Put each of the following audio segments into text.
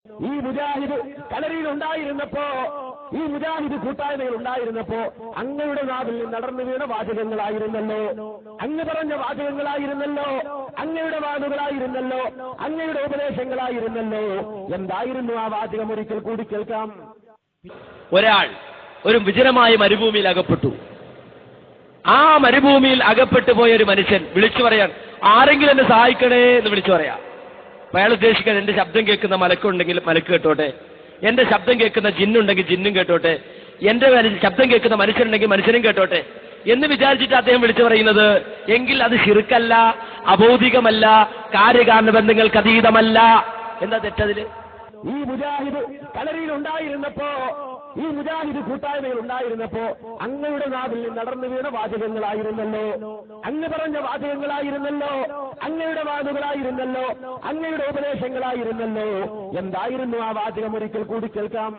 ഈ മുജാഹിദ് കളരിയിൽ ഉണ്ടായിരുന്നപ്പോ, ഈ മുജാഹിദ് കൂട്ടായ്മയിൽ ഉണ്ടായിരുന്നപ്പോ അങ്ങയുടെ നാവിൽ നടന്നു വീണ വാചകങ്ങളായിരുന്നല്ലോ, അങ്ങ് പറഞ്ഞ വാചകങ്ങളായിരുന്നല്ലോ, അങ്ങയുടെ വാക്കുകളായിരുന്നല്ലോ, അങ്ങയുടെ ഉപദേശങ്ങളായിരുന്നല്ലോ. എന്തായിരുന്നു ആ വാചകം? ഒരിക്കൽ കൂടി കേൾക്കാം. ഒരാൾ ഒരു വിജനമായ മരുഭൂമിയിൽ അകപ്പെട്ടു. ആ മരുഭൂമിയിൽ അകപ്പെട്ടു പോയ ഒരു മനുഷ്യൻ വിളിച്ചു പറയാൻ, ആരെങ്കിലും എന്നെ സഹായിക്കണേ എന്ന് വിളിച്ചു പറയാം. അയാൾ ഉദ്ദേശിക്കാൻ, എന്റെ ശബ്ദം കേൾക്കുന്ന മലക്കുണ്ടെങ്കിൽ മലക്ക് കേട്ടോട്ടെ, എന്റെ ശബ്ദം കേൾക്കുന്ന ജിന്നുണ്ടെങ്കിൽ ജിന്നും കേട്ടോട്ടെ, എന്റെ ശബ്ദം കേൾക്കുന്ന മനുഷ്യനുണ്ടെങ്കിൽ മനുഷ്യനും കേട്ടോട്ടെ എന്ന് വിചാരിച്ചിട്ട് അദ്ദേഹം വിളിച്ചു പറയുന്നത്. എങ്കിൽ അത് ശിർക്കല്ല, അബൗദികമല്ല, കാര്യകാരണ ബന്ധങ്ങൾക്ക് അതീതമല്ല. എന്താ തെറ്റതില്? ഈ മുജാഹിദ് കളരിയിൽ ഉണ്ടായിരുന്നപ്പോ, ഈ മുജാഹിദ് കൂട്ടായ്മയിൽ ഉണ്ടായിരുന്നപ്പോ അങ്ങയുടെ നാവിൽ നടന്നു വീണ വാചകങ്ങളായിരുന്നല്ലോ, അങ്ങ് പറഞ്ഞ വാചകങ്ങളായിരുന്നല്ലോ, അങ്ങയുടെ വാക്കുകളായിരുന്നല്ലോ, അങ്ങയുടെ ഉപദേശങ്ങളായിരുന്നല്ലോ. എന്തായിരുന്നു ആ വാചകം? ഒരിക്കൽ കൂടി കേൾക്കാം.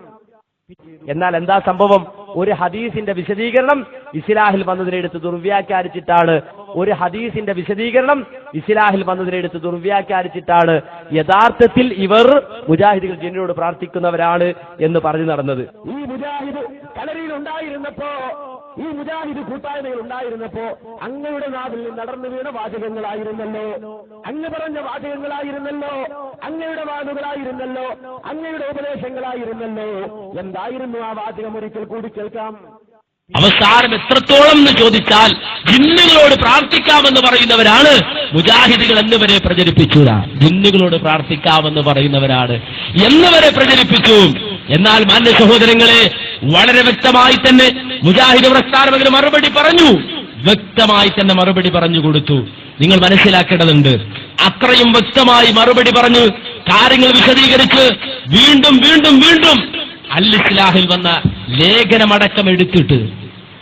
എന്നാൽ എന്താ സംഭവം? ഒരു ഹദീസിന്റെ വിശദീകരണം ഇസ്ലാഹിൽ വന്നതിനെടുത്ത് ദുർവ്യാഖ്യാനിച്ചിട്ടാണ്, ഒരു ഹദീസിന്റെ വിശദീകരണം ഇസ്ലാഹിൽ വന്നതിനെടുത്ത് ദുർവ്യാഖ്യാനിച്ചിട്ടാണ് യഥാർത്ഥത്തിൽ ഇവർ മുജാഹിദുകൾ ജിന്നിനോട് പ്രാർത്ഥിക്കുന്നവരാണ് എന്ന് പറഞ്ഞു നടന്നത്. ഈ മുജാഹിദ് കളരിയിൽ ഉണ്ടായിരുന്നപ്പോ, ഈ മുജാഹിദ് കൂട്ടായ്മയിൽ ഉണ്ടായിരുന്നപ്പോ അങ്ങയുടെ നാവിൽ നടന്നു വീണ വാചകങ്ങളായിരുന്നല്ലോ, അങ്ങ് പറഞ്ഞ വാചകങ്ങളായിരുന്നല്ലോ, അങ്ങയുടെ വാക്കുകളായിരുന്നല്ലോ, അങ്ങയുടെ ഉപദേശങ്ങളായിരുന്നല്ലോ. എന്തായിരുന്നു ആ വാചകം? ഒരിക്കൽ കൂടി കേൾക്കാം. അവസാനം എത്രത്തോളം എന്ന് ചോദിച്ചാൽ, ജിന്നുകളോട് പ്രാർത്ഥിക്കാമെന്ന് പറയുന്നവരാണ് മുജാഹിദുകൾ എന്നിവരെ പ്രചരിപ്പിച്ചു. ജിന്നുകളോട് പ്രാർത്ഥിക്കാമെന്ന് പറയുന്നവരാണ് എന്നിവരെ പ്രചരിപ്പിച്ചു. എന്നാൽ മാന്യ സഹോദരങ്ങളെ, വളരെ വ്യക്തമായി തന്നെ മുജാഹിദ് പ്രസ്ഥാനത്തിന് മറുപടി പറഞ്ഞു, വ്യക്തമായി തന്നെ മറുപടി പറഞ്ഞു കൊടുത്തു. നിങ്ങൾ മനസ്സിലാക്കേണ്ടതുണ്ട്, അത്രയും വ്യക്തമായി മറുപടി പറഞ്ഞു, കാര്യങ്ങൾ വിശദീകരിച്ച് വീണ്ടും വീണ്ടും വീണ്ടും അൽ-ഇസ്ലാഹിൽ വന്ന ലേഖനമടക്കം എടുത്തിട്ട്,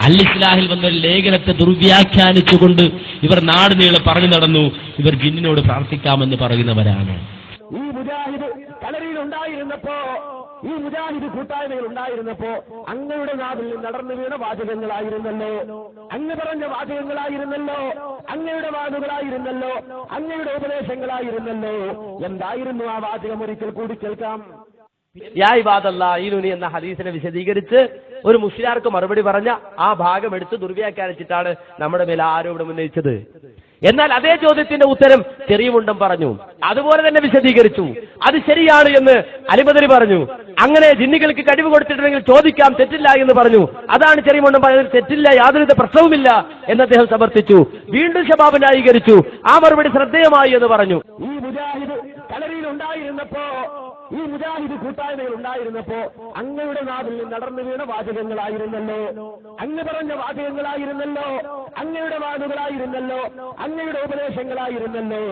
അൽ-ഇസ്ലാഹിൽ വന്ന ഒരു ലേഖനത്തെ ദുർവ്യാഖ്യാനിച്ചുകൊണ്ട് ഇവർ നാട് നീളെ പറഞ്ഞു നടന്നു, ഇവർ ജിന്നിനോട് പ്രാർത്ഥിക്കാമെന്ന് പറയുന്നവരാണ്. ഈ മുജാഹിദ് കളരിയിൽ ഉണ്ടായിരുന്നപ്പോ, ഈ മുജാഹിദ് കൂട്ടായ്മയിൽ ഉണ്ടായിരുന്നപ്പോ അങ്ങയുടെ നാവിൽ നടന്നു വീണ വാചകങ്ങളായിരുന്നല്ലോ, അങ്ങ് പറഞ്ഞ വാചകങ്ങളായിരുന്നല്ലോ, അങ്ങയുടെ വാക്കുകളായിരുന്നല്ലോ, അങ്ങയുടെ ഉപദേശങ്ങളായിരുന്നല്ലോ. എന്തായിരുന്നു ആ വാചകം? ഒരിക്കൽ കൂടി കേൾക്കാം. യാ ഇബാദല്ലാഹ് എന്ന ഹദീസിനെ വിശദീകരിച്ച് ഒരു മുസ്ലിയാർക്ക് മറുപടി പറഞ്ഞ ആ ഭാഗം എടുത്ത് ദുർവ്യാഖ്യാനിച്ചിട്ടാണ് നമ്മുടെ മേൽ ആരോപണം ഉന്നയിച്ചത്. എന്നാൽ അതേ ചോദ്യത്തിന്റെ ഉത്തരം ചെറിയമുണ്ടം പറഞ്ഞു, അതുപോലെ തന്നെ വിശദീകരിച്ചു. അത് ശരിയാണ് എന്ന് അലിമദനി പറഞ്ഞു. അങ്ങനെ ജിന്നികൾക്ക് കഴിവ് കൊടുത്തിട്ടുണ്ടെങ്കിൽ ചോദിക്കാം, തെറ്റില്ല എന്ന് പറഞ്ഞു. അതാണ് ചെറിയമുണ്ടം പറഞ്ഞത്, തെറ്റില്ല, യാതൊരു പ്രശ്നവുമില്ല എന്ന് അദ്ദേഹം സമർത്ഥിച്ചു. വീണ്ടും ശബാബ് ന്യായീകരിച്ചു, ആ മറുപടി ശ്രദ്ധേയമായി എന്ന് പറഞ്ഞു. ഈ മുജാഹിദ് കളരിയിൽ ഉണ്ടായിരുന്നപ്പോ, ഈ മുജാഹിദ് കൂട്ടായ്മയിൽ ഉണ്ടായിരുന്നപ്പോ അങ്ങയുടെ നാവിൽ നടന്നു വീണ വാചകങ്ങളായിരുന്നല്ലോ, അങ്ങ് പറഞ്ഞ വാചകങ്ങളായിരുന്നല്ലോ, അങ്ങയുടെ വാക്കുകളായിരുന്നല്ലോ, അങ്ങയുടെ ഉപദേശങ്ങളായിരുന്നല്ലോ.